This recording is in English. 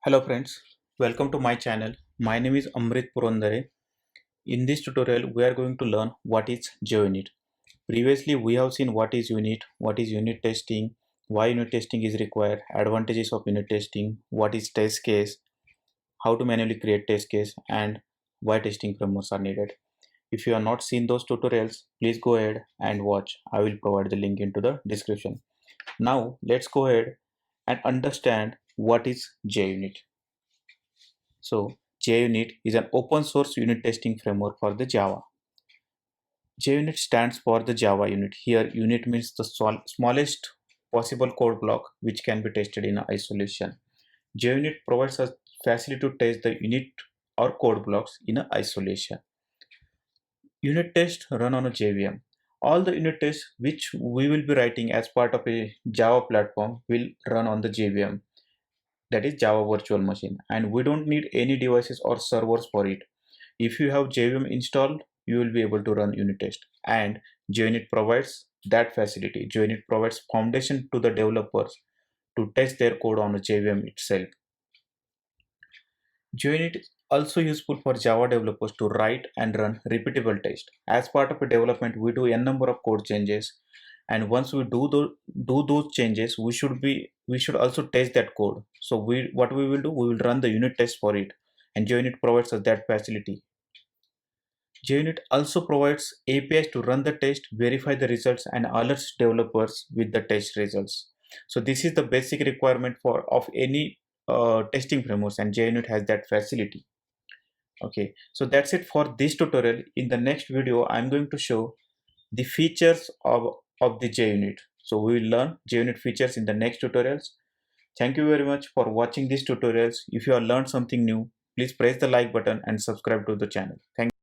Hello friends, welcome to my channel. My name is Amrit Purandare. In this tutorial, we are going to learn what is JUnit. Previously, we have seen what is unit testing, why unit testing is required, advantages of unit testing, what is test case, how to manually create test case, and why testing frameworks are needed. If you have not seen those tutorials, please go ahead and watch. I will provide the link into the description. Now, let's go ahead and understand what is JUnit. So JUnit is an open source unit testing framework for the Java. JUnit stands for the Java unit. Here unit means the smallest possible code block which can be tested in isolation. JUnit provides us facility to test the unit or code blocks in isolation. Unit tests run on a JVM. All the unit tests which we will be writing as part of a Java platform will run on the JVM, that is Java Virtual Machine, and we don't need any devices or servers for it. If you have JVM installed, you will be able to run unit test, and JUnit provides that facility. JUnit provides foundation to the developers to test their code on a JVM itself. JUnit is also useful for Java developers to write and run repeatable tests. As part of a development, we do n number of code changes, and once we do those changes, we should also test that code. So what we will do, we will run the unit test for it, and JUnit provides us that facility. JUnit also provides APIs to run the test, verify the results, and alerts developers with the test results. So this is the basic requirement of any testing frameworks, and JUnit has that facility. Okay, so that's it for this tutorial. In the next video, I'm going to show the features of the JUnit. So we will learn JUnit features in the next tutorials. Thank you very much for watching these tutorials. If you have learned something new, please press the like button and subscribe to the channel. Thank you.